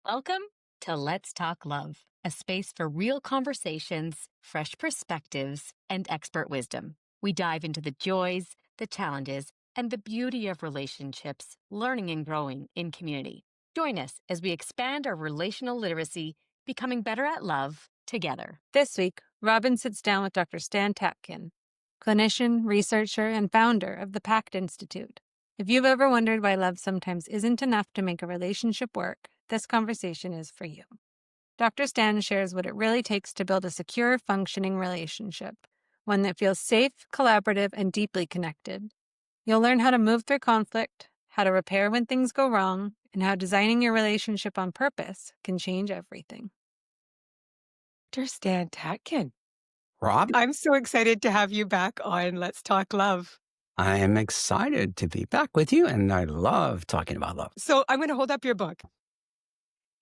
Welcome to Let's Talk Love, a space for real conversations, fresh perspectives, and expert wisdom. We dive into the joys, the challenges, and the beauty of relationships, learning and growing in community. Join us as we expand our relational literacy, becoming better at love together. This week, Robin sits down with Dr. Stan Tatkin, clinician, researcher, and founder of the PACT Institute. If you've ever wondered why love sometimes isn't enough to make a relationship work, this conversation is for you. Dr. Stan shares what it really takes to build a secure, functioning relationship, one that feels safe, collaborative, and deeply connected. You'll learn how to move through conflict, how to repair when things go wrong, and how designing your relationship on purpose can change everything. Dr. Stan Tatkin. Rob, I'm so excited to have you back on Let's Talk Love. I am excited to be back with you, and I love talking about love. So I'm going to hold up your book,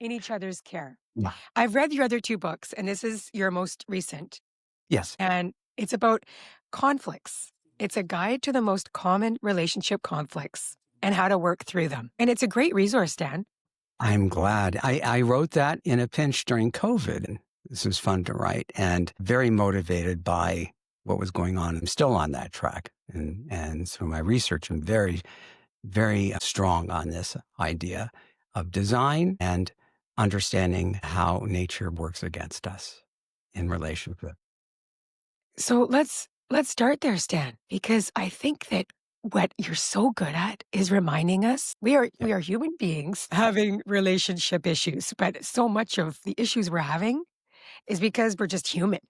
In Each Other's Care. Yeah. I've read your other two books, and this is your most recent. Yes. And it's about conflicts. It's a guide to the most common relationship conflicts and how to work through them. And it's a great resource, Stan. I'm glad. I wrote that in a pinch during COVID. This was fun to write and very motivated by what was going on. I'm still on that track. And through my research, I'm very, very strong on this idea of design and understanding how nature works against us in relationship. So let's start there, Stan, because I think that what you're so good at is reminding us we are human beings having relationship issues, but so much of the issues we're having is because we're just human,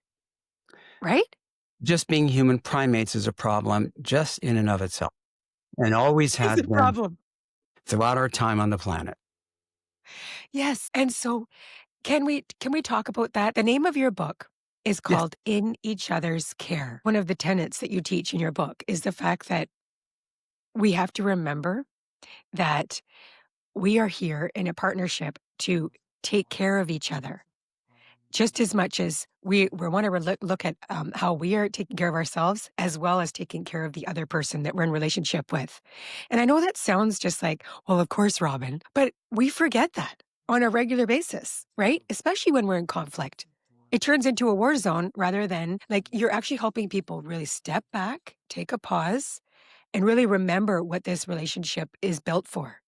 right? Just being human primates is a problem just in and of itself, and always It's has a been problem. throughout our time on the planet. Yes. And so can we talk about that? The name of your book is Yes. called In Each Other's Care. One of the tenets that you teach in your book is the fact that we have to remember that we are here in a partnership to take care of each other just as much as we want to look at how we are taking care of ourselves as well as taking care of the other person that we're in relationship with. And I know that sounds just like, well, of course, Robin, but we forget that on a regular basis, right? Especially when we're in conflict. It turns into a war zone rather than like you're actually helping people really step back, take a pause, and really remember what this relationship is built for.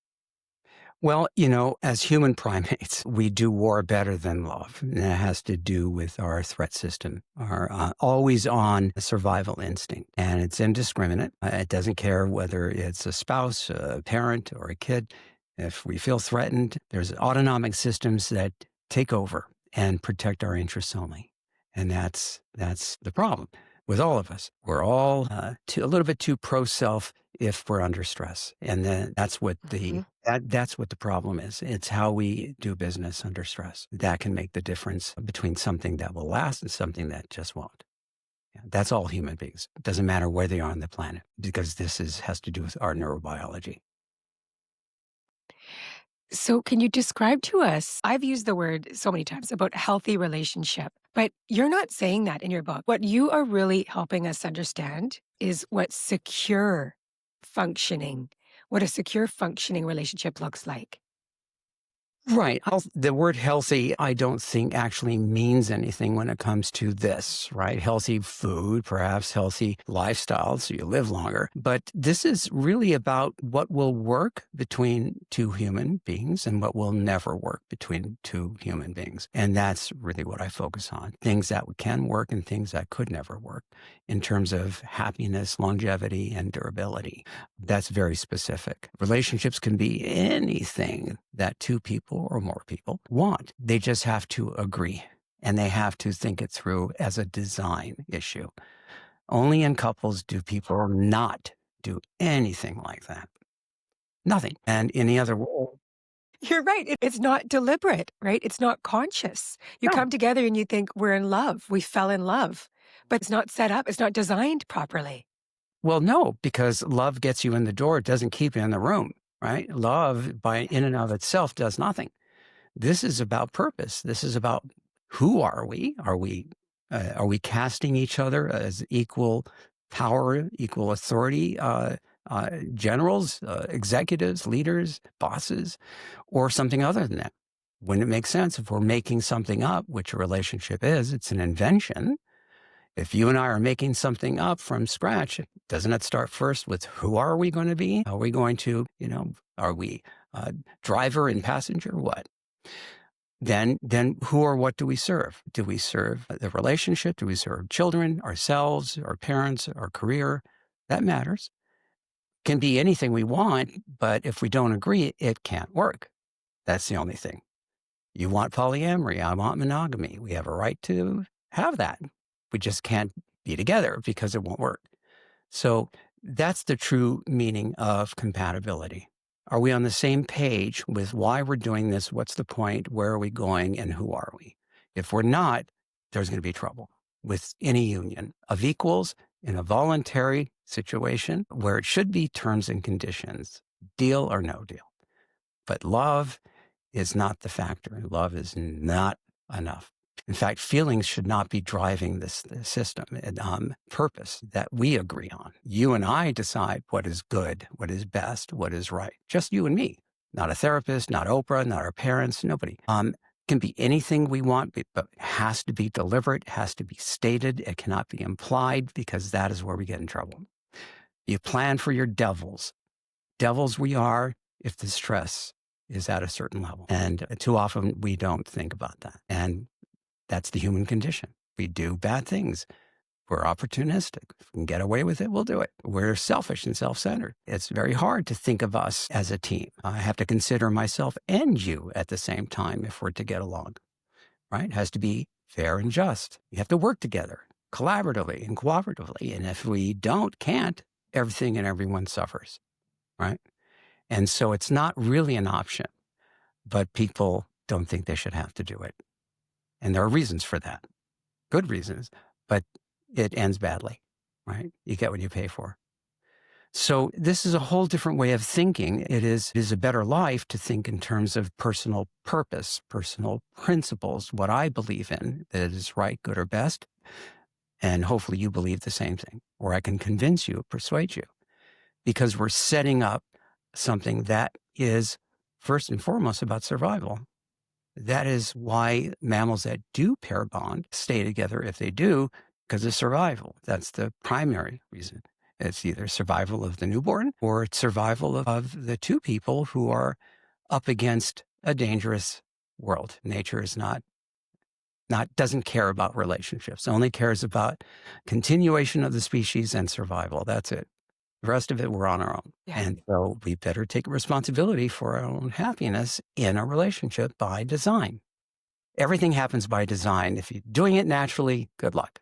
Well, as human primates, we do war better than love. And that has to do with our threat system, our always on survival instinct. And it's indiscriminate. It doesn't care whether it's a spouse, a parent, or a kid. If we feel threatened, there's autonomic systems that take over and protect our interests only. And that's the problem with all of us. We're all a little bit too pro-self if we're under stress. And then that's what that's what the problem is. It's how we do business under stress. That can make the difference between something that will last and something that just won't. Yeah, that's all human beings. It doesn't matter where they are on the planet because has to do with our neurobiology. So can you describe to us, I've used the word so many times about healthy relationship, but you're not saying that in your book. What you are really helping us understand is what a secure functioning relationship looks like. Right. The word healthy, I don't think actually means anything when it comes to this, right? Healthy food, perhaps healthy lifestyle, so you live longer. But this is really about what will work between two human beings and what will never work between two human beings. And that's really what I focus on. Things that can work and things that could never work in terms of happiness, longevity, and durability. That's very specific. Relationships can be anything that two people or more people want. They just have to agree and they have to think it through as a design issue. Only in couples do people not do anything like that. Nothing. And in the other world, You're right. It's not deliberate, right? It's not conscious. You no. come together and you think we're in love. We fell in love, but it's not set up. It's not designed properly. Well, no, because love gets you in the door. It doesn't keep you in the room, right? Love in and of itself does nothing. This is about purpose. This is about who are we? Are we casting each other as equal power, equal authority, generals, executives, leaders, bosses, or something other than that? Wouldn't it make sense if we're making something up, which a relationship is, it's an invention. If you and I are making something up from scratch, doesn't it start first with who are we going to be? Are we going to, are we driver and passenger? What? Then who or what do we serve? Do we serve the relationship? Do we serve children, ourselves, our parents, our career? That matters. Can be anything we want, but if we don't agree, it can't work. That's the only thing. You want polyamory. I want monogamy. We have a right to have that. We just can't be together because it won't work. So that's the true meaning of compatibility. Are we on the same page with why we're doing this? What's the point? Where are we going? And who are we? If we're not, there's going to be trouble with any union of equals in a voluntary situation where it should be terms and conditions, deal or no deal. But love is not the factor. Love is not enough. In fact, feelings should not be driving this system and purpose that we agree on. You and I decide what is good, what is best, what is right. Just you and me. Not a therapist, not Oprah, not our parents, nobody. Can be anything we want, but it has to be deliberate, has to be stated. It cannot be implied because that is where we get in trouble. You plan for your devils. Devils we are if the stress is at a certain level. And too often we don't think about that. And that's the human condition. We do bad things. We're opportunistic. If we can get away with it, we'll do it. We're selfish and self-centered. It's very hard to think of us as a team. I have to consider myself and you at the same time if we're to get along, right? It has to be fair and just. You have to work together collaboratively and cooperatively. And if we can't, everything and everyone suffers, right? And so it's not really an option, but people don't think they should have to do it. And there are reasons for that, good reasons, but it ends badly, right? You get what you pay for. So this is a whole different way of thinking. It is a better life to think in terms of personal purpose, personal principles, what I believe in, that is right, good, or best. And hopefully you believe the same thing, or I can convince you, persuade you, because we're setting up something that is first and foremost about survival. That is why mammals that do pair bond stay together if they do, because of survival. That's the primary reason. It's either survival of the newborn or it's survival of the two people who are up against a dangerous world. Nature is doesn't care about relationships, only cares about continuation of the species and survival. That's it. The rest of it, we're on our own. Yeah. And so we better take responsibility for our own happiness in a relationship by design. Everything happens by design. If you're doing it naturally, good luck.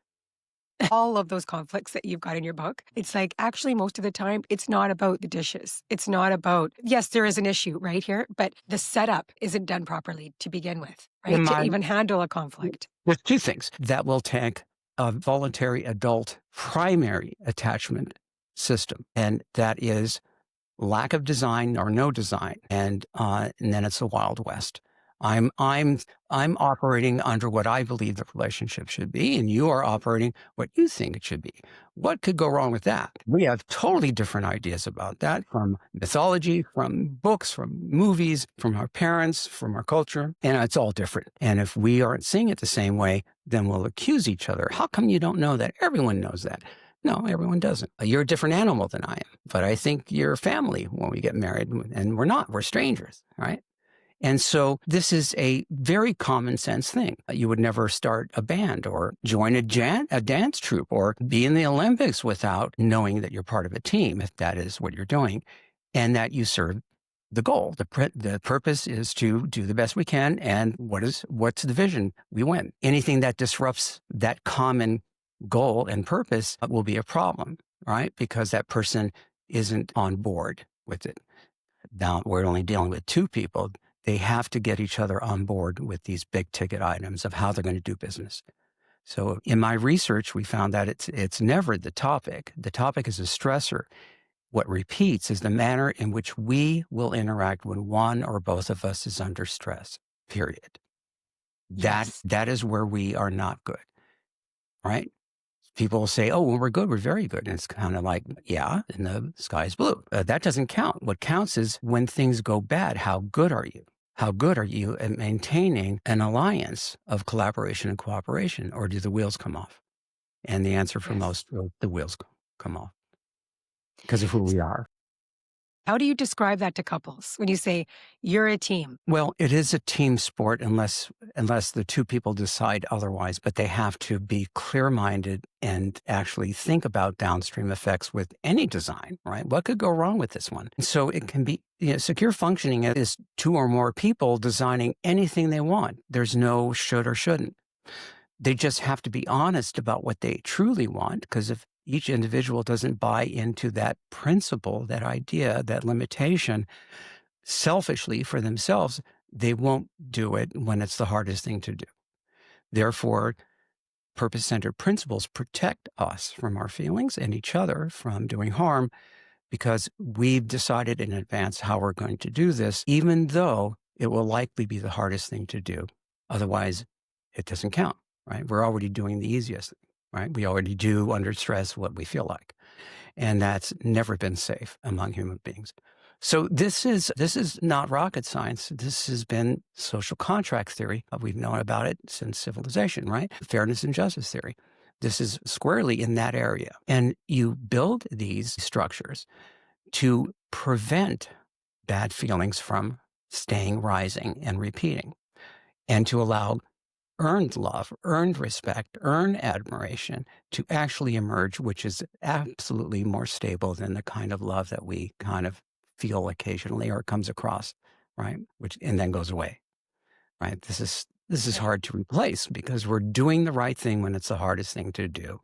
All of those conflicts that you've got in your book, it's like actually most of the time, it's not about the dishes. It's not about, yes, there is an issue right here, but the setup isn't done properly to begin with, right? To even handle a conflict. There's two things that will tank a voluntary adult primary attachment system, and that is lack of design or no design, and then it's the Wild West. I'm operating under what I believe the relationship should be, and you are operating what you think it should be. What could go wrong with that? We have totally different ideas about that from mythology, from books, from movies, from our parents, from our culture, and it's all different. And if we aren't seeing it the same way, then we'll accuse each other. How come you don't know that? Everyone knows that. No, everyone doesn't. You're a different animal than I am, but I think you're family when we get married, and we're not. We're strangers, right? And so this is a very common sense thing. You would never start a band or join a dance troupe or be in the Olympics without knowing that you're part of a team, if that is what you're doing, and that you serve the goal. The purpose is to do the best we can, and what's the vision? We win. Anything that disrupts that common goal and purpose will be a problem, right? Because that person isn't on board with it. Now, we're only dealing with two people. They have to get each other on board with these big ticket items of how they're going to do business. So in my research, we found that it's never the topic. The topic is a stressor. What repeats is the manner in which we will interact when one or both of us is under stress, period. Yes. That is where we are not good, right? People will say, oh, when we're good, we're very good. And it's kind of like, yeah, and the sky's blue. That doesn't count. What counts is when things go bad, how good are you? How good are you at maintaining an alliance of collaboration and cooperation, or do the wheels come off? And the answer for Yes. most, the wheels come off because of who we are. How do you describe that to couples when you say you're a team? Well, it is a team sport unless the two people decide otherwise, but they have to be clear-minded and actually think about downstream effects with any design, right? What could go wrong with this one? So it can be, secure functioning is two or more people designing anything they want. There's no should or shouldn't. They just have to be honest about what they truly want, because if each individual doesn't buy into that principle, that idea, that limitation, selfishly for themselves, they won't do it when it's the hardest thing to do. Therefore, purpose-centered principles protect us from our feelings and each other from doing harm because we've decided in advance how we're going to do this, even though it will likely be the hardest thing to do. Otherwise, it doesn't count, right? We're already doing the easiest thing, right? We already do under stress what we feel like. And that's never been safe among human beings. So this is not rocket science. This has been social contract theory. We've known about it since civilization, right? Fairness and justice theory. This is squarely in that area. And you build these structures to prevent bad feelings from staying, rising, and repeating, and to allow earned love, earned respect, earned admiration to actually emerge, which is absolutely more stable than the kind of love that we kind of feel occasionally or comes across, right? And then goes away, right? This is hard to replace because we're doing the right thing when it's the hardest thing to do.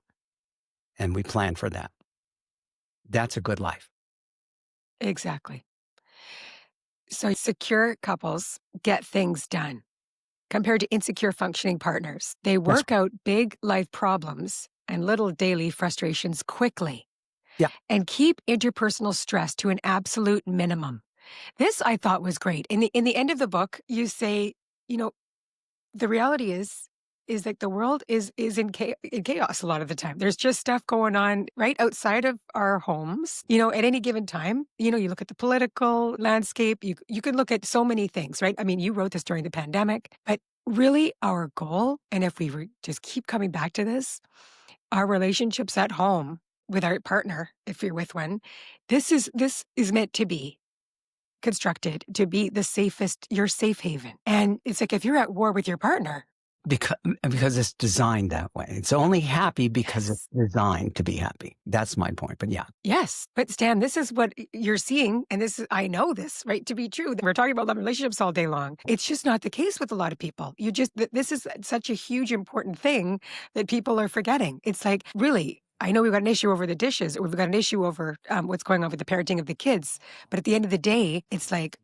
And we plan for that. That's a good life. Exactly. So secure couples get things done compared to insecure functioning partners. They That's work out big life problems and little daily frustrations quickly. Yeah. And keep interpersonal stress to an absolute minimum. This I thought was great. In the end of the book, you say, the reality is that the world is in chaos a lot of the time. There's just stuff going on right outside of our homes, at any given time. You look at the political landscape, you can look at so many things, right? I mean, you wrote this during the pandemic, but really our goal, and if we just keep coming back to this, our relationships at home with our partner, if you're with one, this is meant to be constructed to be your safe haven. And it's like if you're at war with your partner. Because it's designed that way. It's only happy because Yes. it's designed to be happy. That's my point. But yeah. Yes. But Stan, this is what you're seeing. And I know this, right, to be true. We're talking about love relationships all day long. It's just not the case with a lot of people. This is such a huge, important thing that people are forgetting. It's like, really, I know we've got an issue over the dishes, or we've got an issue over what's going on with the parenting of the kids. But at the end of the day, it's like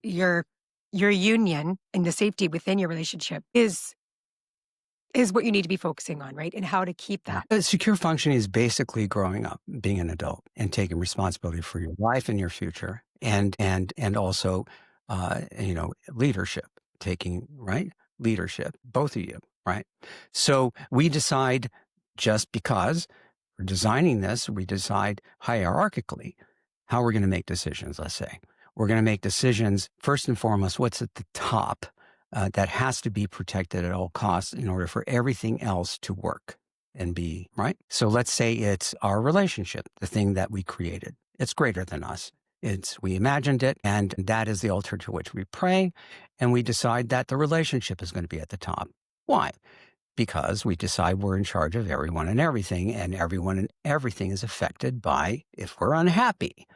your union and the safety within your relationship is what you need to be focusing on, right? And how to keep that. Secure functioning is basically growing up, being an adult, and taking responsibility for your life and your future, and also, leadership, taking leadership, both of you, right? So we decide, just because we're designing this, we decide hierarchically how we're going to make decisions. Let's say we're going to make decisions first and foremost. What's at the top? That has to be protected at all costs in order for everything else to work and be right. So let's say it's our relationship, the thing that we created. It's greater than us. We imagined it, and that is the altar to which we pray, and we decide that the relationship is going to be at the top. Why? Because we decide we're in charge of everyone and everything, and everyone and everything is affected by if we're unhappy,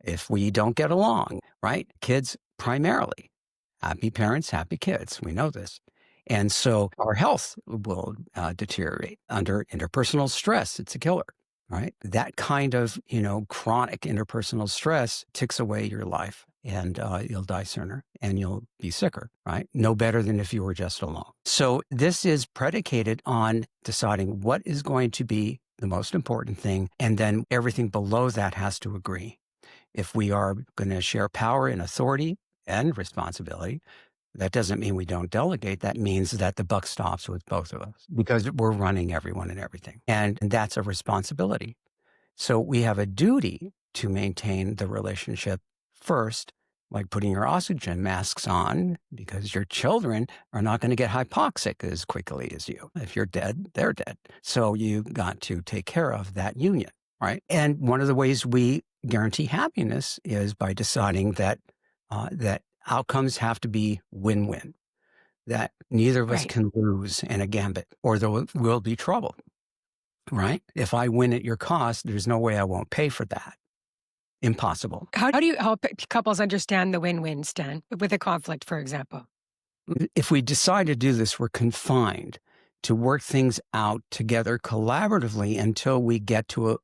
if we don't get along, right? Kids primarily. Happy parents, happy kids. We know this. And so our health will deteriorate under interpersonal stress. It's a killer, right? That kind of, chronic interpersonal stress ticks away your life, and you'll die sooner and you'll be sicker, right? No better than if you were just alone. So this is predicated on deciding what is going to be the most important thing. And then everything below that has to agree. If we are going to share power and authority and responsibility, that doesn't mean we don't delegate. That means that the buck stops with both of us because we're running everyone and everything. And that's a responsibility. So we have a duty to maintain the relationship first like putting your oxygen masks on, because your children are not going to get hypoxic as quickly as you. If you're dead, they're dead. So you got to take care of that union, right? And one of the ways we guarantee happiness is by deciding that that outcomes have to be win-win, that neither of us Right. can lose in a gambit, or there will be trouble, right? If I win at your cost, there's no way I won't pay for that. Impossible. How do you help couples understand the win-win, Stan, with a conflict, for example? If we decide to do this, we're confined to work things out together collaboratively until we get to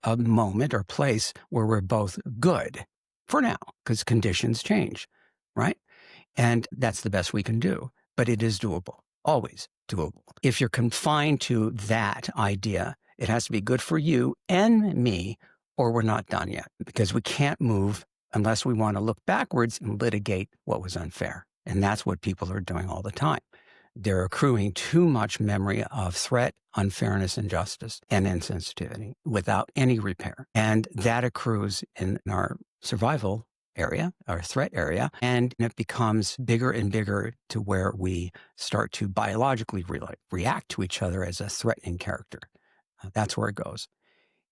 a moment or place where we're both good for now, because conditions change, right? And that's the best we can do. But it is doable, always doable. If you're confined to that idea, it has to be good for you and me, or we're not done yet, because we can't move unless we want to look backwards and litigate what was unfair. And that's what people are doing all the time. They're accruing too much memory of threat, unfairness, injustice, and insensitivity without any repair. And that accrues in our survival area, our threat area, and it becomes bigger and bigger to where we start to biologically react to each other as a threatening character. That's where it goes.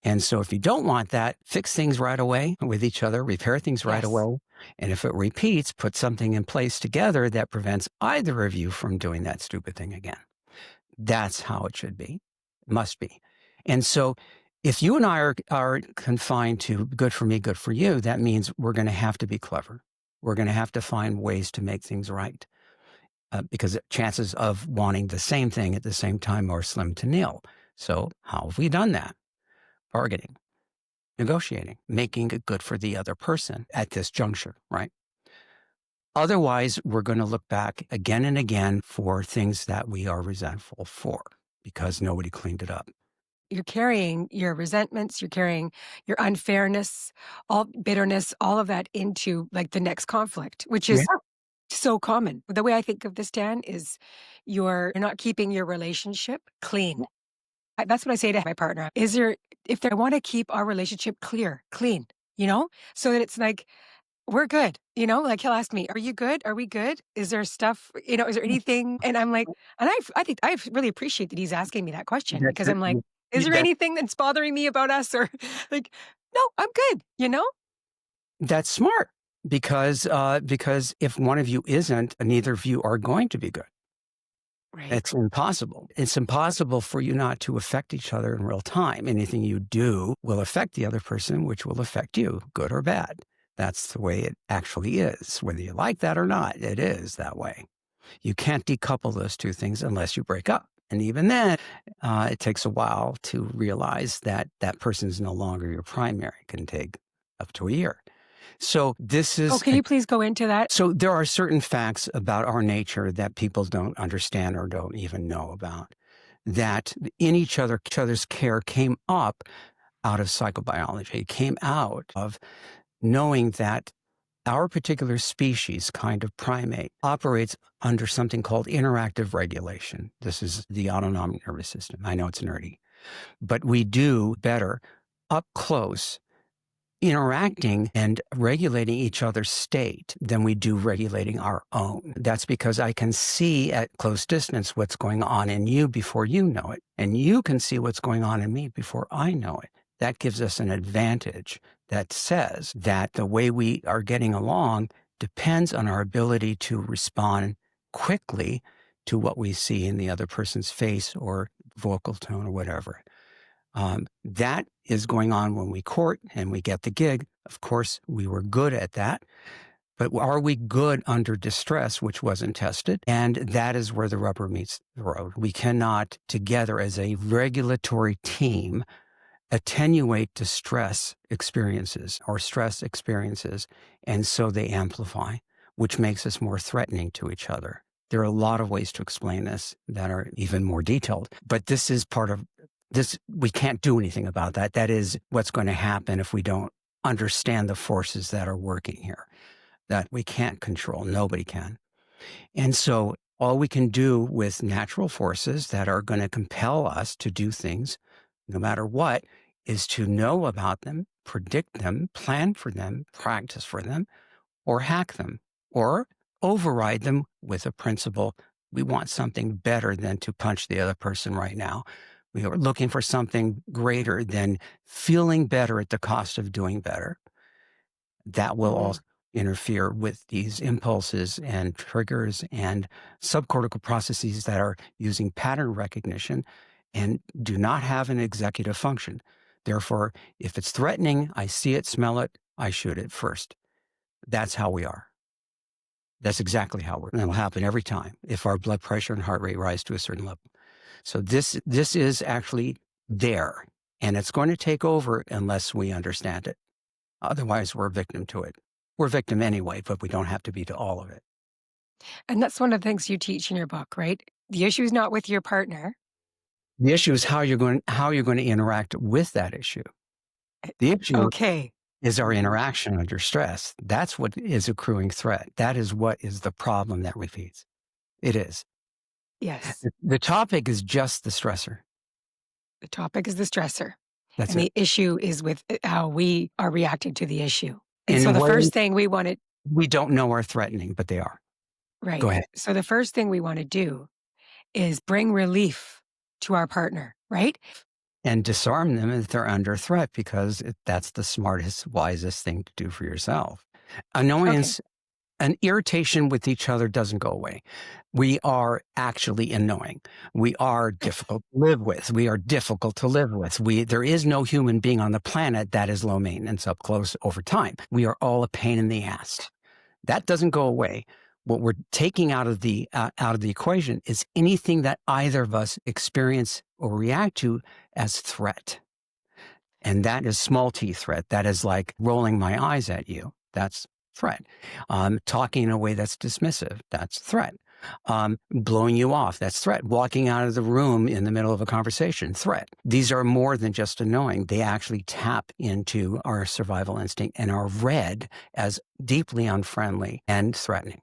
And so if you don't want that, fix things right away with each other, repair things right Yes. away. And if it repeats, put something in place together that prevents either of you from doing that stupid thing again. That's how it should be, must be. And so if you and I are confined to good for me, good for you, that means we're going to have to be clever. We're going to have to find ways to make things right, because chances of wanting the same thing at the same time are slim to nil. So how have we done that? Bargaining, negotiating, making it good for the other person at this juncture, right? Otherwise, we're going to look back again and again for things that we are resentful for because nobody cleaned it up. You're carrying your resentments, you're carrying your unfairness, all bitterness, all of that into like the next conflict, which is so common. The way I think of this, Dan, is you're not keeping your relationship clean. That's what I say to my partner. If they want to keep our relationship clean, so that it's like, we're good, like he'll ask me, are you good? Are we good? Is there stuff, is there anything? And I'm like, and I think I really appreciate that he's asking me that question, That's because I'm like, is there that, anything that's bothering me about us? Or like, no, I'm good, that's smart because if one of you isn't, neither of you are going to be good. Right. It's impossible. It's impossible for you not to affect each other in real time. Anything you do will affect the other person, which will affect you, good or bad. That's the way it actually is. Whether you like that or not, it is that way. You can't decouple those two things unless you break up. And even then, it takes a while to realize that that person is no longer your primary. It can take up to a year. So this is... Oh, can you please go into that? So there are certain facts about our nature that people don't understand or don't even know about, that in each other's care came up out of psychobiology. It came out of knowing that our particular species, kind of primate, operates under something called interactive regulation. This is the autonomic nervous system. I know it's nerdy, but we do better up close interacting and regulating each other's state than we do regulating our own. That's because I can see at close distance what's going on in you before you know it, and you can see what's going on in me before I know it. That gives us an advantage that says that the way we are getting along depends on our ability to respond quickly to what we see in the other person's face or vocal tone or whatever. That is going on when we court and we get the gig. Of course, we were good at that. But are we good under distress, which wasn't tested? And that is where the rubber meets the road. We cannot, together as a regulatory team, attenuate distress experiences or stress experiences, and so they amplify, which makes us more threatening to each other. There are a lot of ways to explain this that are even more detailed, but this is part of this. We can't do anything about that. That is what's going to happen if we don't understand the forces that are working here, that we can't control. Nobody can. And so all we can do with natural forces that are going to compel us to do things, no matter what, is to know about them, predict them, plan for them, practice for them, or hack them or override them with a principle. We want something better than to punch the other person right now. We are looking for something greater than feeling better at the cost of doing better. That will also interfere with these impulses and triggers and subcortical processes that are using pattern recognition and do not have an executive function. Therefore, if it's threatening, I see it, smell it, I shoot it first. That's how we are. That's exactly how we're. And it'll happen every time if our blood pressure and heart rate rise to a certain level. So this is actually there, and it's going to take over unless we understand it. Otherwise, we're a victim to it. We're a victim anyway, but we don't have to be to all of it. And that's one of the things you teach in your book, right? The issue is not with your partner. The issue is how you're going to interact with that issue. The issue is our interaction under stress. That's what is accruing threat. That is what is the problem that repeats. It is. Yes. The topic is just the stressor. The topic is the stressor. That's and it. The issue is with how we are reacting to the issue. And In so a the way, first thing we want to... we don't know are threatening, but they are. Right. Go ahead. So the first thing we want to do is bring relief to our partner, right? And disarm them if they're under threat, because that's the smartest, wisest thing to do for yourself. Annoyance and irritation with each other doesn't go away. We are actually annoying. We are difficult to live with. We are difficult to live with. There is no human being on the planet that is low maintenance up close over time. We are all a pain in the ass. That doesn't go away. What we're taking out of the equation is anything that either of us experience or react to as threat. And that is small t threat. That is like rolling my eyes at you. That's threat. Talking in a way that's dismissive. That's threat. Blowing you off. That's threat. Walking out of the room in the middle of a conversation. Threat. These are more than just annoying. They actually tap into our survival instinct and are read as deeply unfriendly and threatening.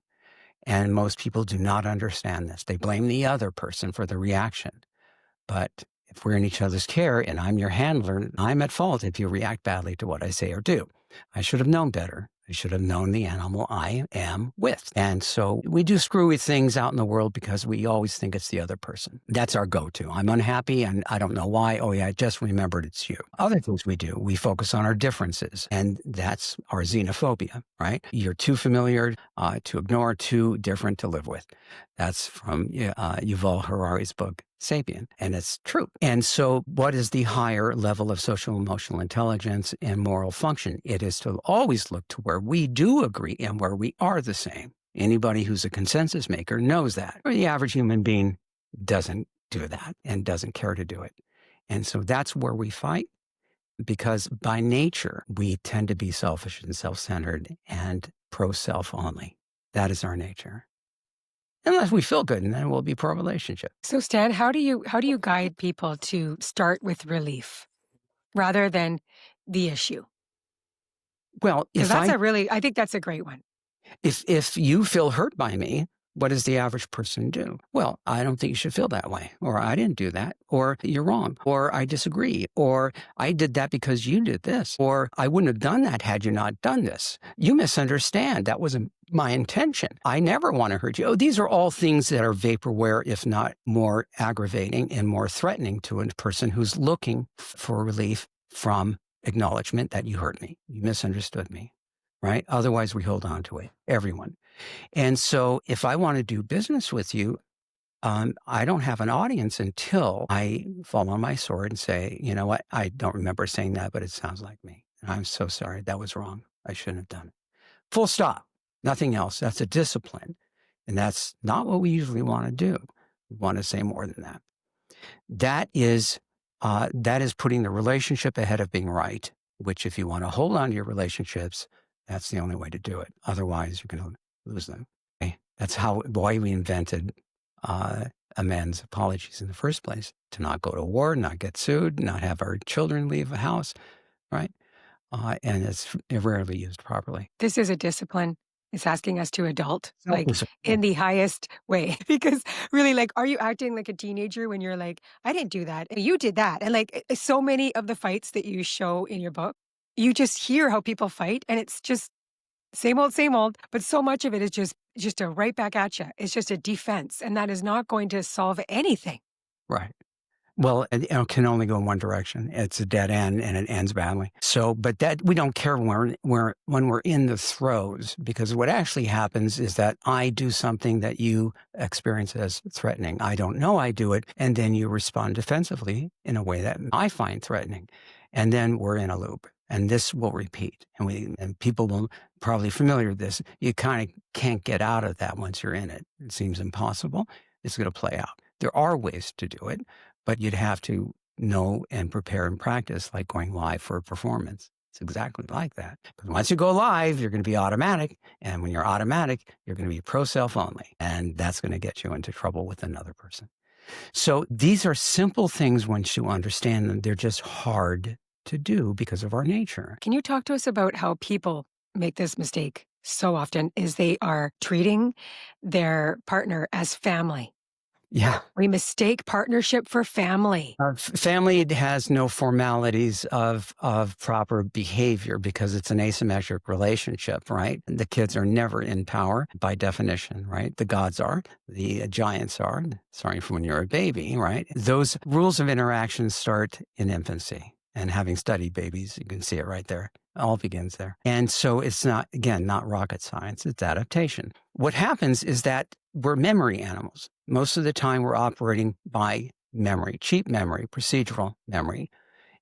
And most people do not understand this. They blame the other person for the reaction. But if we're in each other's care and I'm your handler, I'm at fault if you react badly to what I say or do. I should have known better. I should have known the animal I am with. And so we do screwy things out in the world because we always think it's the other person. That's our go-to. I'm unhappy and I don't know why. Oh yeah, I just remembered it's you. Other things we do, we focus on our differences, and that's our xenophobia, right? You're too familiar to ignore, too different to live with. That's from Yuval Harari's book, Sapien, and it's true. And so what is the higher level of social emotional intelligence and moral function? It is to always look to where we do agree and where we are the same. Anybody who's a consensus maker knows that. Or the average human being doesn't do that and doesn't care to do it. And so that's where we fight, because by nature, we tend to be selfish and self-centered and pro-self only. That is our nature. Unless we feel good, and then we'll be pro-relationship. So Stan, how do you guide people to start with relief rather than the issue? Well, I think that's a great one. If you feel hurt by me, what does the average person do? Well, I don't think you should feel that way, or I didn't do that, or you're wrong, or I disagree, or I did that because you did this, or I wouldn't have done that had you not done this. You misunderstand. That wasn't my intention. I never want to hurt you. Oh, these are all things that are vaporware, if not more aggravating and more threatening to a person who's looking for relief from acknowledgement that you hurt me, you misunderstood me, right? Otherwise, we hold on to it, everyone. And so if I want to do business with you, I don't have an audience until I fall on my sword and say, you know what, I don't remember saying that, but it sounds like me. And I'm so sorry. That was wrong. I shouldn't have done it. Full stop. Nothing else. That's a discipline. And that's not what we usually want to do. We want to say more than that. That is putting the relationship ahead of being right, which if you want to hold on to your relationships, that's the only way to do it. Otherwise, you're going to lose them. Okay? That's why we invented amends, apologies in the first place, to not go to war, not get sued, not have our children leave the house, right? And it's rarely used properly. This is a discipline. It's asking us to adult, like in the highest way. Because really, like, are you acting like a teenager when you're like, I didn't do that, and you did that? And like, so many of the fights that you show in your book, you just hear how people fight, and it's just same old, but so much of it is just a right back at you. It's just a defense, and that is not going to solve anything. Right. Well, it can only go in one direction. It's a dead end, and it ends badly. So, but that we don't care when we're in the throes, because what actually happens is that I do something that you experience as threatening. I don't know I do it, and then you respond defensively in a way that I find threatening, and then we're in a loop. And this will repeat, and people will probably familiar with this. You kind of can't get out of that once you're in it. It seems impossible. It's going to play out. There are ways to do it, but you'd have to know and prepare and practice, like going live for a performance. It's exactly like that. Because once you go live, you're going to be automatic. And when you're automatic, you're going to be pro self only. And that's going to get you into trouble with another person. So these are simple things once you understand them. They're just hard to do because of our nature. Can you talk to us about how people make this mistake so often is they are treating their partner as family? Yeah. We mistake partnership for family. Family has no formalities of proper behavior because it's an asymmetric relationship, right? The kids are never in power by definition, right? The gods are, the giants are, starting from when you're a baby, right? Those rules of interaction start in infancy. And having studied babies, you can see it right there. It all begins there. And so it's not, again, not rocket science, it's adaptation. What happens is that we're memory animals. Most of the time we're operating by memory, cheap memory, procedural memory.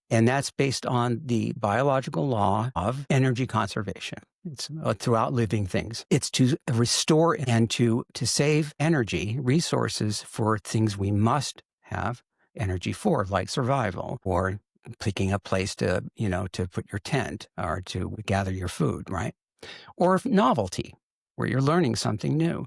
And that's based on the biological law of energy conservation. It's throughout living things. It's to restore and to save energy, resources for things we must have energy for, like survival or picking a place to put your tent or to gather your food, right? Or novelty, where you're learning something new.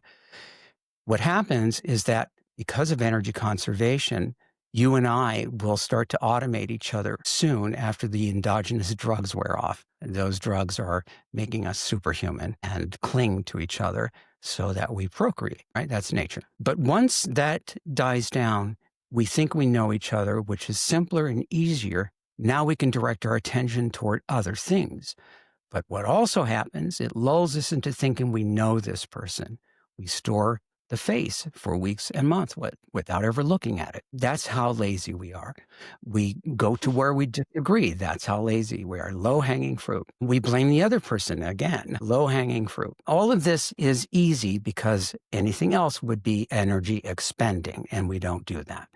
What happens is that because of energy conservation, you and I will start to automate each other soon after the endogenous drugs wear off. And those drugs are making us superhuman and cling to each other so that we procreate, right? That's nature. But once that dies down, we think we know each other, which is simpler and easier. Now we can direct our attention toward other things. But what also happens, it lulls us into thinking we know this person. We store the face for weeks and months without ever looking at it. That's how lazy we are. We go to where we disagree. That's how lazy we are. Low-hanging fruit. We blame the other person again. Low-hanging fruit. All of this is easy because anything else would be energy expending, and we don't do that.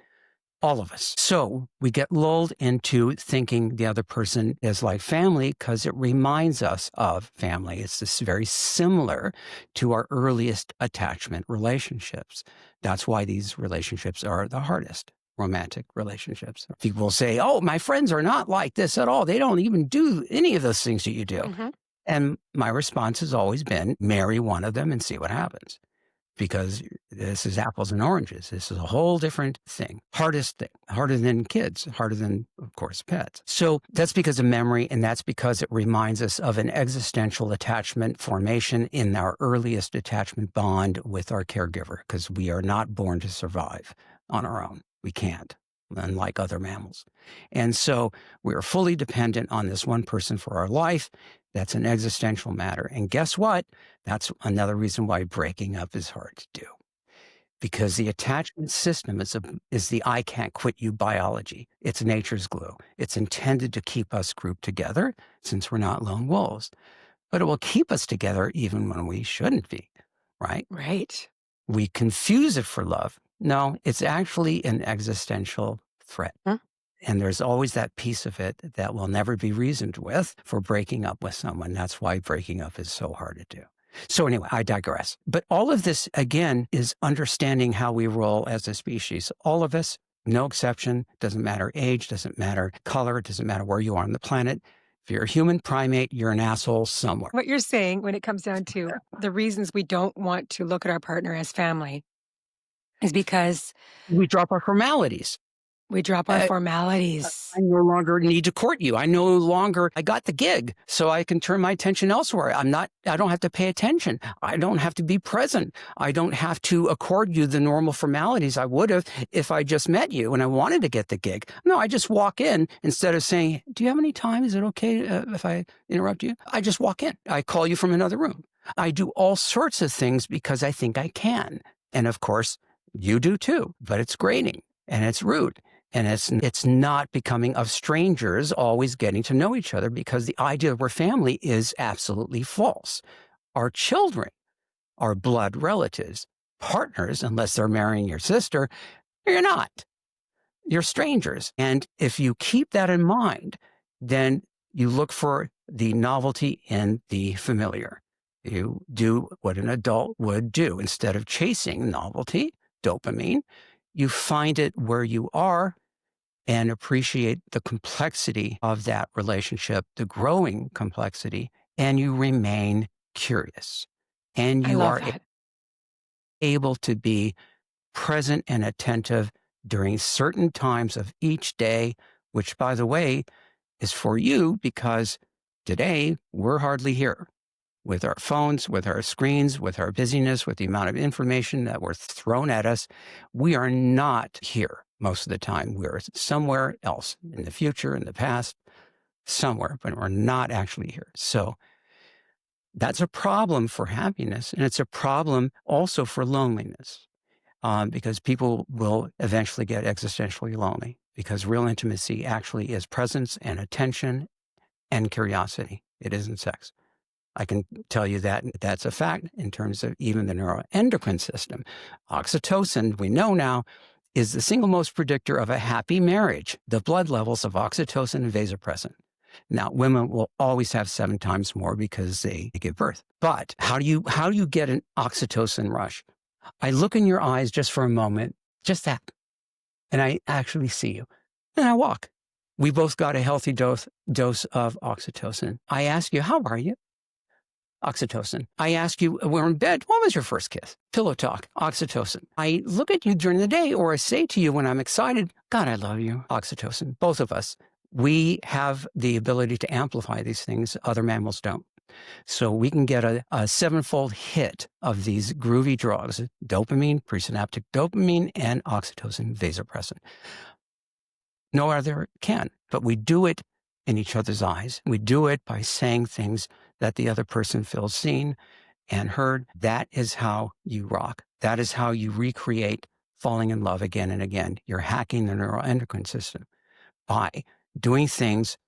All of us. So we get lulled into thinking the other person is like family because it reminds us of family. It's this very similar to our earliest attachment relationships. That's why these relationships are the hardest, romantic relationships. People will say, oh, my friends are not like this at all. They don't even do any of those things that you do. Mm-hmm. And my response has always been, marry one of them and see what happens. Because this is apples and oranges. This is a whole different thing. Hardest thing. Harder than kids. Harder than, of course, pets. So that's because of memory, and that's because it reminds us of an existential attachment formation in our earliest attachment bond with our caregiver, because we are not born to survive on our own. We can't, unlike other mammals. And so we are fully dependent on this one person for our life. That's an existential matter. And guess what? That's another reason why breaking up is hard to do. Because the attachment system is the I can't quit you biology. It's nature's glue. It's intended to keep us grouped together since we're not lone wolves. But it will keep us together even when we shouldn't be, right? Right. We confuse it for love. No, it's actually an existential threat. Huh? And there's always that piece of it that will never be reasoned with for breaking up with someone. That's why breaking up is so hard to do. So anyway, I digress. But all of this, again, is understanding how we roll as a species. All of us, no exception, doesn't matter age, doesn't matter color, doesn't matter where you are on the planet. If you're a human primate, you're an asshole somewhere. What you're saying when it comes down to the reasons we don't want to look at our partner as family is because we drop our formalities. We drop our I formalities. no longer need to court you. I got the gig, so I can turn my attention elsewhere. I don't have to pay attention. I don't have to be present. I don't have to accord you the normal formalities I would have if I just met you and I wanted to get the gig. No, I just walk in instead of saying, do you have any time? Is it okay if I interrupt you? I just walk in. I call you from another room. I do all sorts of things because I think I can. And of course, you do too, but it's grating and it's rude. And it's not becoming of strangers always getting to know each other, because the idea of we're family is absolutely false. Our children are blood relatives, partners, unless they're marrying your sister. You're not. You're strangers. And if you keep that in mind, then you look for the novelty in the familiar. You do what an adult would do. Instead of chasing novelty, dopamine, you find it where you are and appreciate the complexity of that relationship, the growing complexity, and you remain curious. And I you love are that. able to be present and attentive during certain times of each day, which, by the way, is for you because today we're hardly here with our phones, with our screens, with our busyness, with the amount of information that we're thrown at us. We are not here most of the time. We're somewhere else in the future, in the past, somewhere, but we're not actually here. So that's a problem for happiness. And it's a problem also for loneliness, because people will eventually get existentially lonely, because real intimacy actually is presence and attention and curiosity. It isn't sex. I can tell you that that's a fact in terms of even the neuroendocrine system. Oxytocin, we know now, is the single most predictor of a happy marriage, the blood levels of oxytocin and vasopressin. Now, women will always have 7 times more because they give birth. But how do you get an oxytocin rush? I look in your eyes just for a moment, just that, and I actually see you. And I walk. We both got a healthy dose of oxytocin. I ask you, how are you? Oxytocin. I ask you, we're in bed, what was your first kiss? Pillow talk, oxytocin. I look at you during the day, or I say to you when I'm excited, God, I love you, oxytocin. Both of us. We have the ability to amplify these things. Other mammals don't. So we can get a 7-fold hit of these groovy drugs, dopamine, presynaptic dopamine, and oxytocin, vasopressin. No other can, but we do it in each other's eyes. We do it by saying things that the other person feels seen and heard. That is how you rock. That is how you recreate falling in love again and again. You're hacking the neuroendocrine system by doing things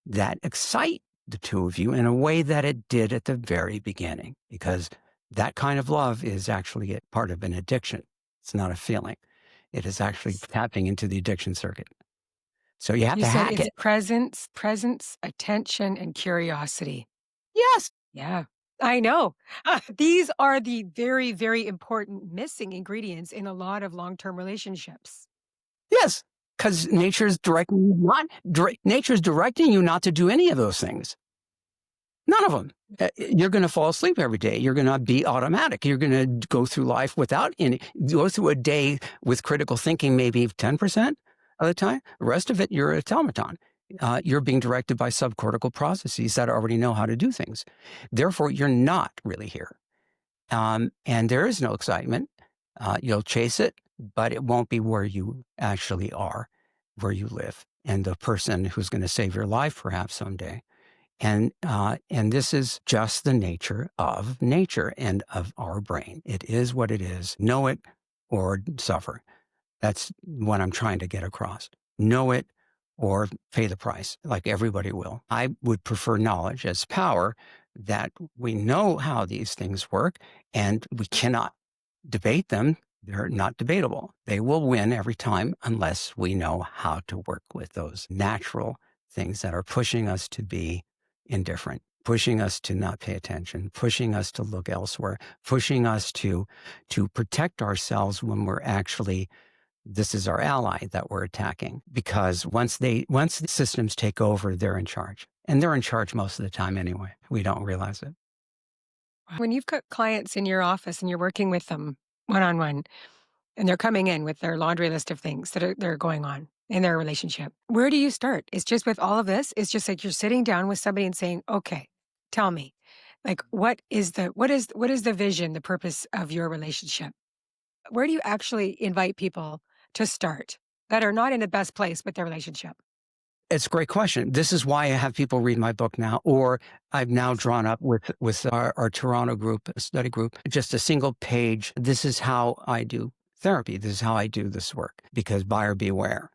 that excite the two of you in a way that it did at the very beginning, because that kind of love is actually a part of an addiction. It's not a feeling. It is actually tapping into the addiction circuit. So you have You to said hack it's it. presence, attention, and curiosity. Yes. Yeah, I know. These are the very, very important missing ingredients in a lot of long-term relationships. Yes. Because nature's directing you not to do any of those things. None of them. You're going to fall asleep every day. You're going to be automatic. You're going to go through life go through a day with critical thinking, maybe 10% of the time. The rest of it, you're an automaton. You're being directed by subcortical processes that already know how to do things. Therefore, you're not really here. And there is no excitement. You'll chase it, but it won't be where you actually are, where you live, and the person who's going to save your life perhaps someday. And this is just the nature and of our brain. It is what it is. Know it or suffer. That's what I'm trying to get across. Know it or pay the price, like everybody will. I would prefer knowledge as power, that we know how these things work and we cannot debate them. They're not debatable. They will win every time unless we know how to work with those natural things that are pushing us to be indifferent, pushing us to not pay attention, pushing us to look elsewhere, pushing us to protect ourselves when we're actually, this is our ally that we're attacking. Because once the systems take over, they're in charge. And they're in charge most of the time anyway. We don't realize it. When you've got clients in your office and you're working with them one-on-one, and they're coming in with their laundry list of things that are going on, in their relationship. Where do you start? It's just with all of this. It's just like you're sitting down with somebody and saying, okay, tell me, like, what is the vision, the purpose of your relationship? Where do you actually invite people to start that are not in the best place with their relationship? It's a great question. This is why I have people read my book now, or I've now drawn up with our Toronto group, study group, just a single page. This is how I do therapy. This is how I do this work, because buyer beware.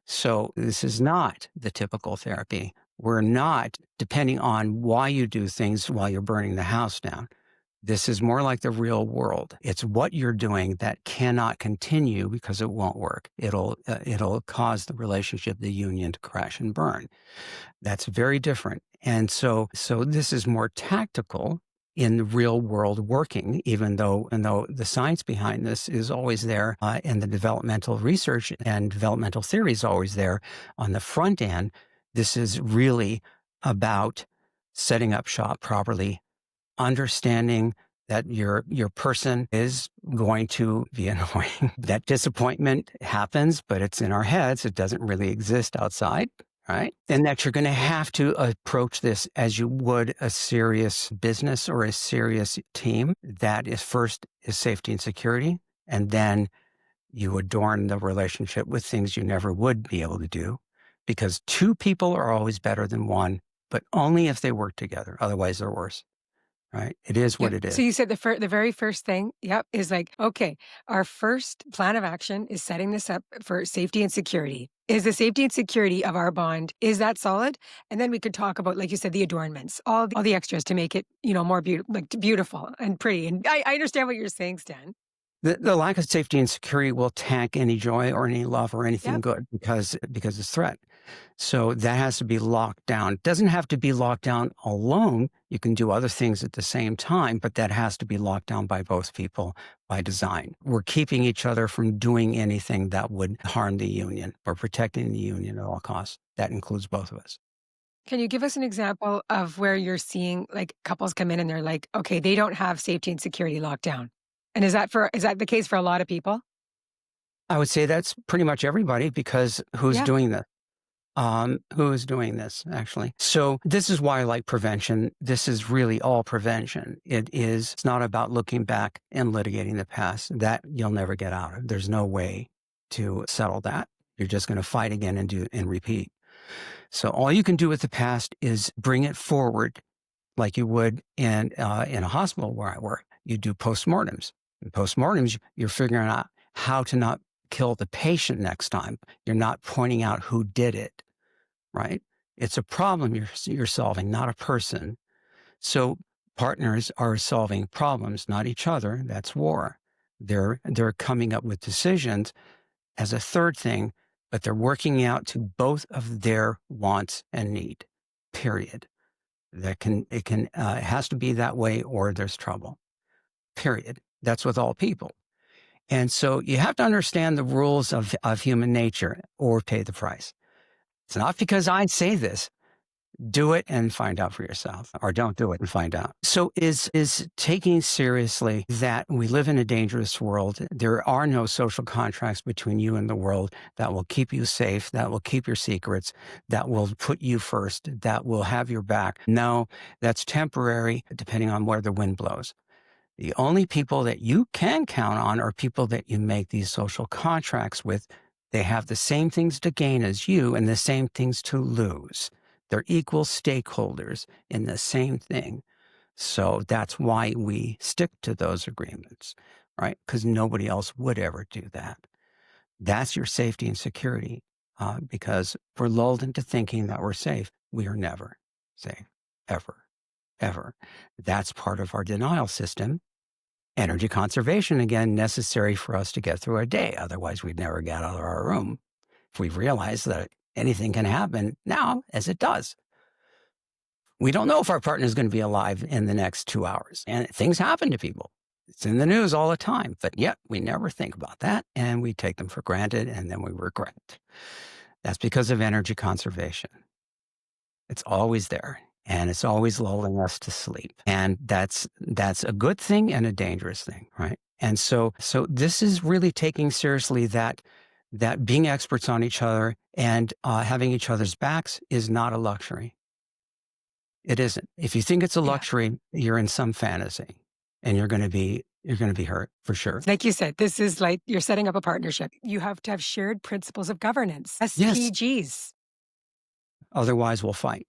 So this is not the typical therapy. We're not depending on why you do things while you're burning the house down. This is more like the real world. It's what you're doing that cannot continue because it won't work. It'll cause the relationship, the union, to crash and burn. That's very different. And so this is more tactical in the real world working, even though the science behind this is always there, and the developmental research and developmental theory is always there on the front end. This is really about setting up shop properly, understanding that your person is going to be annoying. That disappointment happens, but it's in our heads. It doesn't really exist outside, right? And that you're going to have to approach this as you would a serious business or a serious team. That is first is safety and security. And then you adorn the relationship with things you never would be able to do, because two people are always better than one, but only if they work together. Otherwise, they're worse. Right? It is what Yep. it is. So you said the very first thing, yep, is like, okay, our first plan of action is setting this up for safety and security. Is the safety and security of our bond, is that solid? And then we could talk about, like you said, the adornments, all the extras to make it, more beautiful and pretty. And I understand what you're saying, Stan. The lack of safety and security will tank any joy or any love or anything Yep. good because it's threat. So that has to be locked down. It doesn't have to be locked down alone. You can do other things at the same time, but that has to be locked down by both people by design. We're keeping each other from doing anything that would harm the union. We're protecting the union at all costs. That includes both of us. Can you give us an example of where you're seeing like couples come in and they're like, okay, they don't have safety and security locked down? And is that the case for a lot of people? I would say that's pretty much everybody, because who's Yeah. doing this? Who is doing this, actually? So this is why I like prevention. This is really all prevention. It's not about looking back and litigating the past. That you'll never get out of. There's no way to settle that. You're just going to fight again and repeat. So all you can do with the past is bring it forward, like you would in a hospital where I work. You do postmortems. In postmortems, you're figuring out how to not kill the patient next time. You're not pointing out who did it, right? It's a problem you're solving, not a person. So partners are solving problems, not each other. That's war. They're coming up with decisions as a third thing, but they're working out to both of their wants and need, period. It has to be that way or there's trouble, period. That's with all people. And so you have to understand the rules of human nature or pay the price. It's not because I say this. Do it and find out for yourself, or don't do it and find out. So is taking seriously that we live in a dangerous world. There are no social contracts between you and the world that will keep you safe, that will keep your secrets, that will put you first, that will have your back. No, that's temporary, depending on where the wind blows. The only people that you can count on are people that you make these social contracts with. They have the same things to gain as you and the same things to lose. They're equal stakeholders in the same thing. So that's why we stick to those agreements, right? Because nobody else would ever do that. That's your safety and security, because we're lulled into thinking that we're safe. We are never safe, ever, ever. That's part of our denial system. Energy conservation, again, necessary for us to get through our day. Otherwise, we'd never get out of our room. If we realize that anything can happen now, as it does. We don't know if our partner is going to be alive in the next 2 hours. And things happen to people. It's in the news all the time. But yet, we never think about that. And we take them for granted, and then we regret. That's because of energy conservation. It's always there. And it's always lulling us to sleep. And that's a good thing and a dangerous thing, right? And so this is really taking seriously that that being experts on each other and having each other's backs is not a luxury. It isn't. If you think it's a Yeah. luxury, you're in some fantasy, and you're going to be hurt for sure. Like you said, this is like you're setting up a partnership. You have to have shared principles of governance, Yes. SPGs. Otherwise, we'll fight.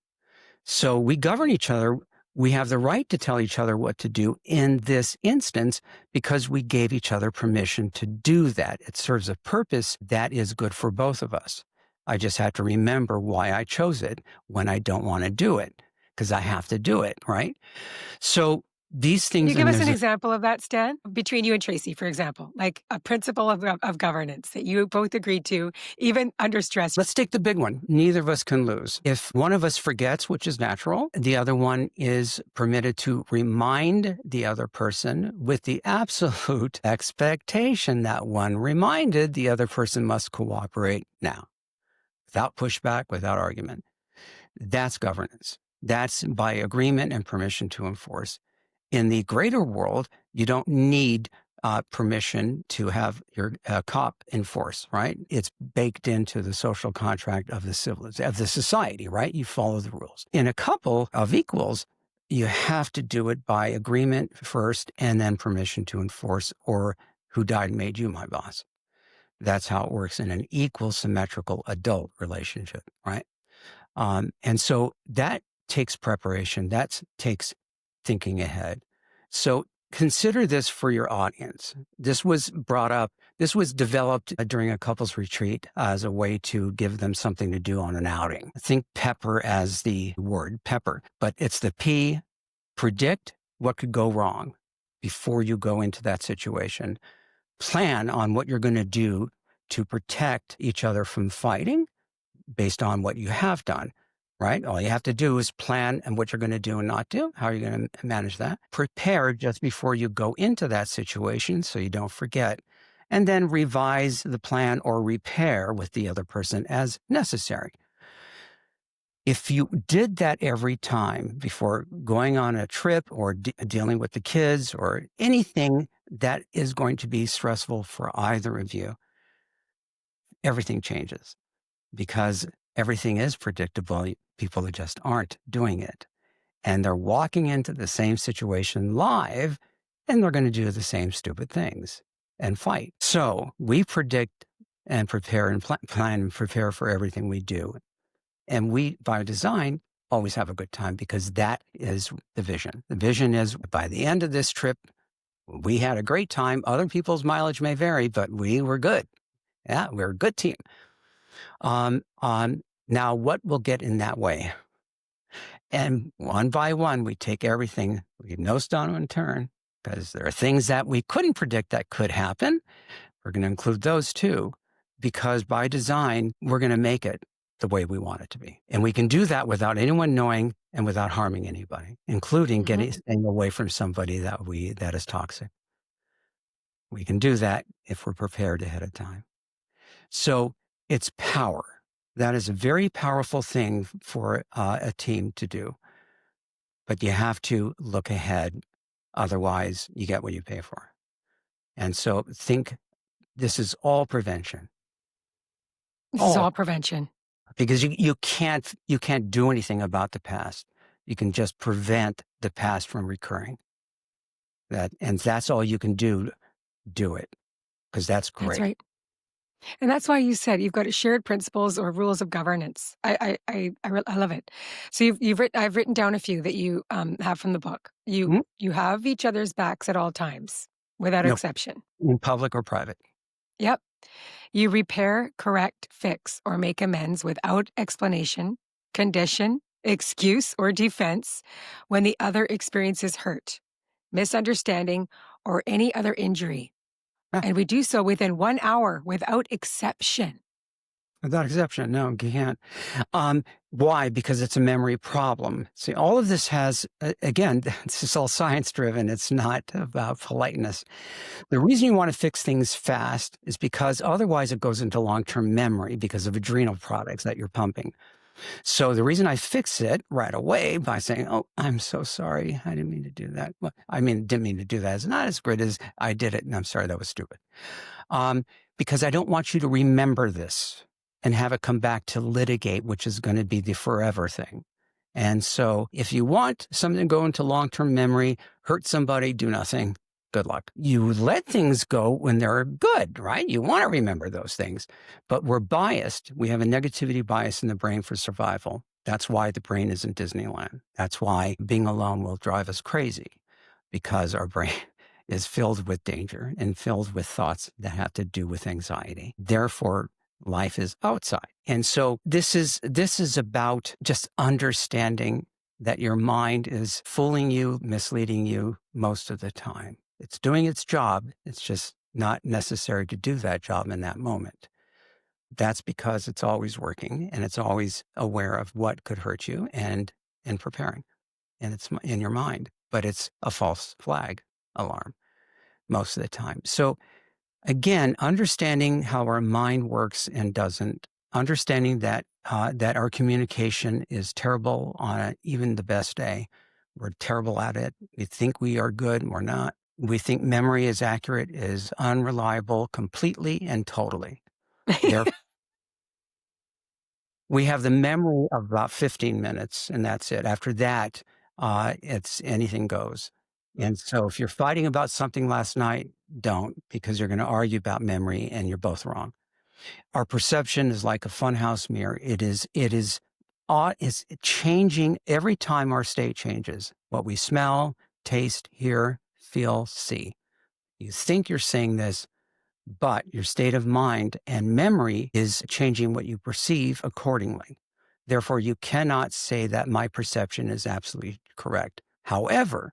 So we govern each other. We have the right to tell each other what to do in this instance because we gave each other permission to do that. It serves a purpose that is good for both of us. I just have to remember why I chose it when I don't want to do it, because I have to do it, right? So these things. Can you give us an example of that, Stan? Between you and Tracy, for example, like a principle of governance that you both agreed to, even under stress. Let's take the big one. Neither of us can lose. If one of us forgets, which is natural, the other one is permitted to remind the other person with the absolute expectation that when reminded, the other person must cooperate now, without pushback, without argument. That's governance. That's by agreement and permission to enforce. In the greater world, you don't need permission to have your cop enforce, right? It's baked into the social contract of the society, right? You follow the rules. In a couple of equals, you have to do it by agreement first and then permission to enforce, or who died made you my boss. That's how it works in an equal, symmetrical adult relationship, right? And so that takes preparation. That takes thinking ahead. So consider this for your audience. This was developed during a couples retreat as a way to give them something to do on an outing. Think pepper as the word pepper, but it's the P, predict what could go wrong before you go into that situation. Plan on what you're going to do to protect each other from fighting based on what you have done. Right? All you have to do is plan and what you're going to do and not do. How are you going to manage that? Prepare just before you go into that situation so you don't forget. And then revise the plan or repair with the other person as necessary. If you did that every time before going on a trip or dealing with the kids or anything that is going to be stressful for either of you, everything changes because everything is predictable. People that just aren't doing it. And they're walking into the same situation live, and they're going to do the same stupid things and fight. So we predict and prepare and plan and prepare for everything we do. And we, by design, always have a good time because that is the vision. The vision is by the end of this trip, we had a great time. Other people's mileage may vary, but we were good. Yeah, we're a good team. Now, what will get in that way? And one by one, we take everything, we leave no stone unturned, because there are things that we couldn't predict that could happen. We're going to include those too, because by design, we're going to make it the way we want it to be. And we can do that without anyone knowing and without harming anybody, including staying away from somebody that is toxic. We can do that if we're prepared ahead of time. So it's power. That is a very powerful thing for a team to do. But you have to look ahead. Otherwise, you get what you pay for. And so think this is all prevention. This is all prevention. Because you can't do anything about the past. You can just prevent the past from recurring. And that's all you can do. Do it. Because that's great. That's right. And that's why you said you've got shared principles or rules of governance. I love it. So I've written down a few that you have from the book. You have each other's backs at all times, without exception. In public or private. Yep. You repair, correct, fix, or make amends without explanation, condition, excuse, or defense when the other experiences hurt, misunderstanding, or any other injury. And we do so within 1 hour without exception. Without exception, no, you can't. Why? Because it's a memory problem. See, all of this has, again, this is all science-driven. It's not about politeness. The reason you want to fix things fast is because otherwise it goes into long-term memory because of adrenal products that you're pumping. So the reason I fix it right away by saying, "Oh, I'm so sorry. I didn't mean to do that." Well, I mean, didn't mean to do that. It's not as great as I did it, and I'm sorry, that was stupid. Um, because I don't want you to remember this and have it come back to litigate, which is going to be the forever thing. And so if you want something to go into long-term memory, hurt somebody, do nothing, good luck. You let things go when they're good, right? You want to remember those things, but we're biased. We have a negativity bias in the brain for survival. That's why the brain isn't Disneyland. That's why being alone will drive us crazy, because our brain is filled with danger and filled with thoughts that have to do with anxiety. Therefore, life is outside. And so this is about just understanding that your mind is fooling you, misleading you most of the time. It's doing its job. It's just not necessary to do that job in that moment. That's because it's always working and it's always aware of what could hurt you and preparing. And it's in your mind, but it's a false flag alarm most of the time. So again, understanding how our mind works and doesn't, understanding that that our communication is terrible on even the best day. We're terrible at it. We think we are good, and we're not. We think memory is accurate, is unreliable completely and totally. There, we have the memory of about 15 minutes, and that's it. After that, it's anything goes. And so if you're fighting about something last night, don't, because you're going to argue about memory and you're both wrong. Our perception is like a funhouse mirror. It's changing every time our state changes. What we smell, taste, hear, feel, see. You think you're seeing this, but your state of mind and memory is changing what you perceive accordingly. Therefore, you cannot say that my perception is absolutely correct. However,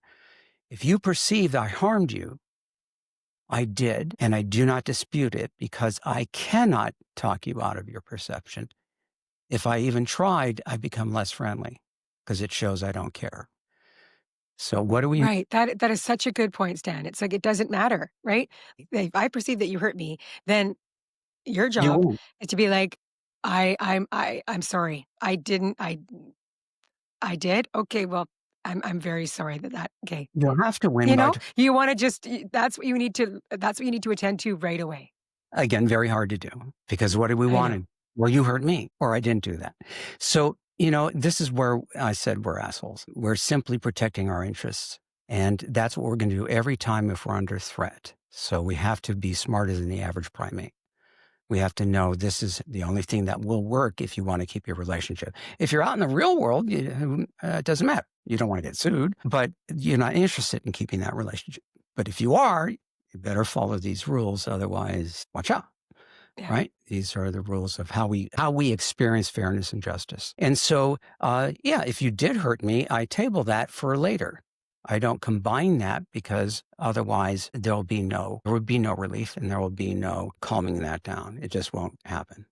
if you perceive I harmed you, I did, and I do not dispute it because I cannot talk you out of your perception. If I even tried, I become less friendly because it shows I don't care. So what do we? Right. That is such a good point, Stan. It's like it doesn't matter, right? If I perceive that you hurt me, then your You job won't. is to be like, I'm sorry. I did. Okay, well, I'm very sorry that okay. You'll have to win by You want to just that's what you need to attend to right away. again, very hard to do because what do we I want know. to? Well, you hurt me or I didn't do that. So, this is where I said we're assholes. We're simply protecting our interests. And that's what we're going to do every time if we're under threat. So we have to be smarter than the average primate. We have to know this is the only thing that will work if you want to keep your relationship. If you're out in the real world, it doesn't matter. You don't want to get sued, but you're not interested in keeping that relationship. But if you are, you better follow these rules. Otherwise, watch out. Yeah. Right? These are the rules of how we experience fairness and justice. And so, if you did hurt me, I table that for later. I don't combine that because otherwise there would be no relief and there will be no calming that down. It just won't happen.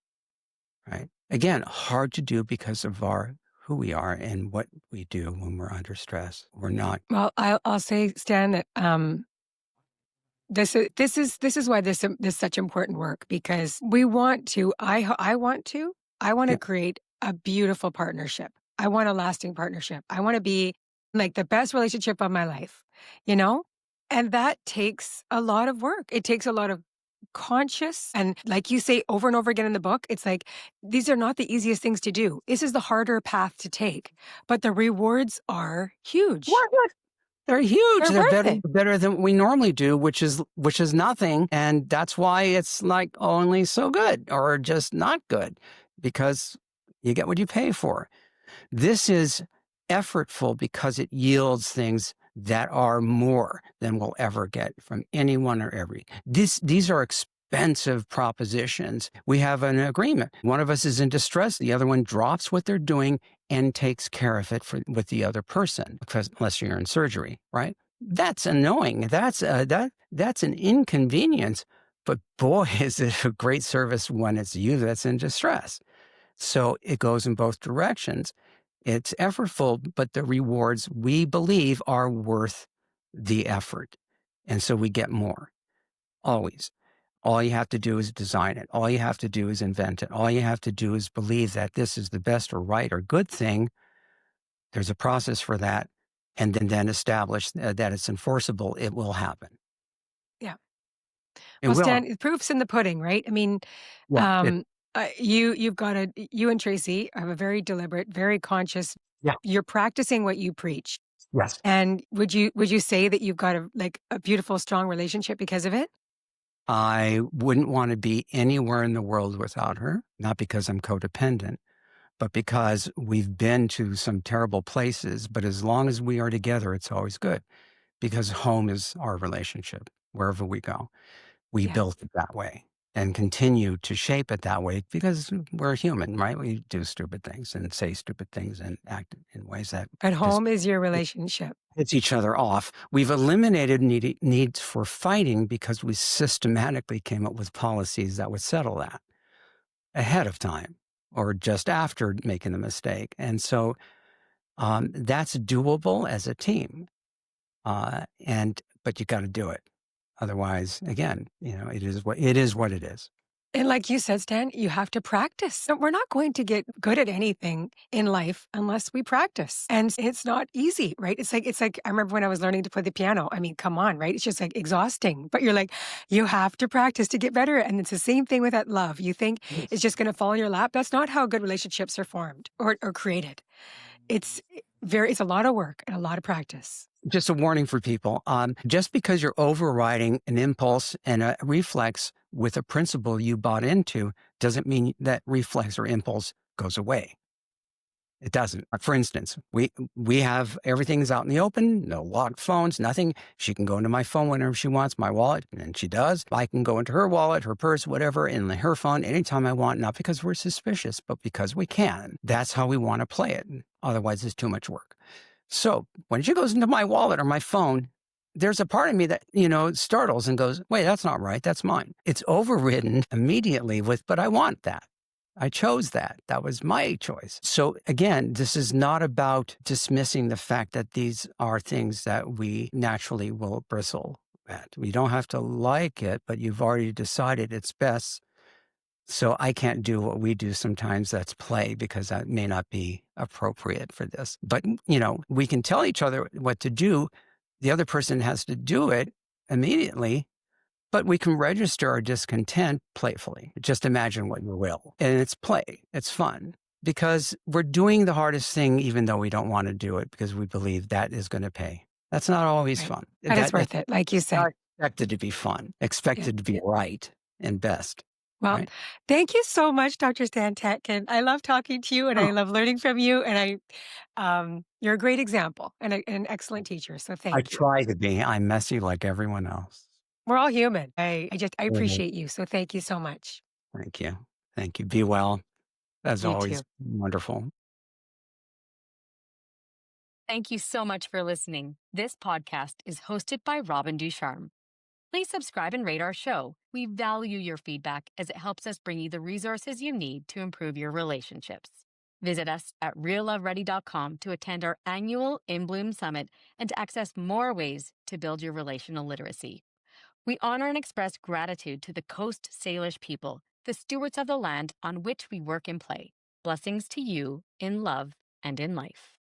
Right? Again, hard to do because of who we are and what we do when we're under stress. We're not. Well, I'll say, Stan, that this is why this is such important work because we want to. I want to. I want to Yeah. create a beautiful partnership. I want a lasting partnership. I want to be like the best relationship of my life, you know? And that takes a lot of work. It takes a lot of conscious and like you say over and over again in the book, it's like these are not the easiest things to do. This is the harder path to take, but the rewards are huge. They're huge. They're They're worth it. better than we normally do, which is nothing. And that's why it's like only so good or just not good because you get what you pay for. This is effortful because it yields things that are more than we'll ever get from anyone or every. These are expensive propositions. We have an agreement. One of us is in distress. The other one drops what they're doing and takes care of it with the other person, because unless you're in surgery, right? That's annoying. That's an inconvenience. But boy, is it a great service when it's you that's in distress. So it goes in both directions. It's effortful, but the rewards we believe are worth the effort. And so we get more, always. All you have to do is design it. All you have to do is invent it. All you have to do is believe that this is the best or right or good thing. There's a process for that. And then establish that it's enforceable. It will happen. Yeah. It Well, will. Stan, the proof's in the pudding, right? I mean, Yeah. um, you and Tracy have a very deliberate, very conscious. Yeah. You're practicing what you preach. Yes. And would you say that you've got a beautiful, strong relationship because of it? I wouldn't want to be anywhere in the world without her, not because I'm codependent, but because we've been to some terrible places. But as long as we are together, it's always good because home is our relationship wherever we go. We Yeah. built it that way and continue to shape it that way because we're human, right? We do stupid things and say stupid things and act in ways that At just home is your relationship. hits each other off. We've eliminated needs for fighting because we systematically came up with policies that would settle that ahead of time or just after making the mistake. And so that's doable as a team. But you got to do it. Otherwise, again, it is what it is. And like you said, Stan, you have to practice. So we're not going to get good at anything in life unless we practice. And it's not easy, right? It's like I remember when I was learning to play the piano. I mean, come on, right? It's just like exhausting. But you're like, you have to practice to get better. And it's the same thing with that love. You think it's just going to fall in your lap. That's not how good relationships are formed or created. It's a lot of work and a lot of practice. Just a warning for people. Just because you're overriding an impulse and a reflex with a principle you bought into doesn't mean that reflex or impulse goes away. It doesn't. For instance, we have everything's out in the open, no locked phones, nothing. She can go into my phone whenever she wants, my wallet, and she does. I can go into her wallet, her purse, whatever, in her phone anytime I want, not because we're suspicious, but because we can. That's how we want to play it. Otherwise, it's too much work. So when she goes into my wallet or my phone, there's a part of me that, startles and goes, wait, that's not right. That's mine. It's overridden immediately with, but I want that. I chose that. That was my choice. So again, this is not about dismissing the fact that these are things that we naturally will bristle at. We don't have to like it, but you've already decided it's best. So I can't do what we do sometimes, that's play, because that may not be appropriate for this. But, we can tell each other what to do. The other person has to do it immediately, but we can register our discontent playfully. Just imagine what you will. And it's play. It's fun because we're doing the hardest thing, even though we don't want to do it because we believe that is going to pay. That's not always Right. fun. But it's worth it, like you said. Not expected to be fun, expected to be right and best. Well, Right? thank you so much, Dr. Stan Tatkin. I love talking to you and I Oh, love learning from you. And you're a great example and an excellent teacher. So I thank you. try to be. I'm messy like everyone else. We're all human. I Mhm. appreciate you. So thank you so much. Thank you. Thank you. Be well. As You too. always, wonderful. Thank you so much for listening. This podcast is hosted by Robin Ducharme. Please subscribe and rate our show. We value your feedback as it helps us bring you the resources you need to improve your relationships. Visit us at realloveready.com to attend our annual In Bloom Summit and to access more ways to build your relational literacy. We honor and express gratitude to the Coast Salish people, the stewards of the land on which we work and play. Blessings to you in love and in life.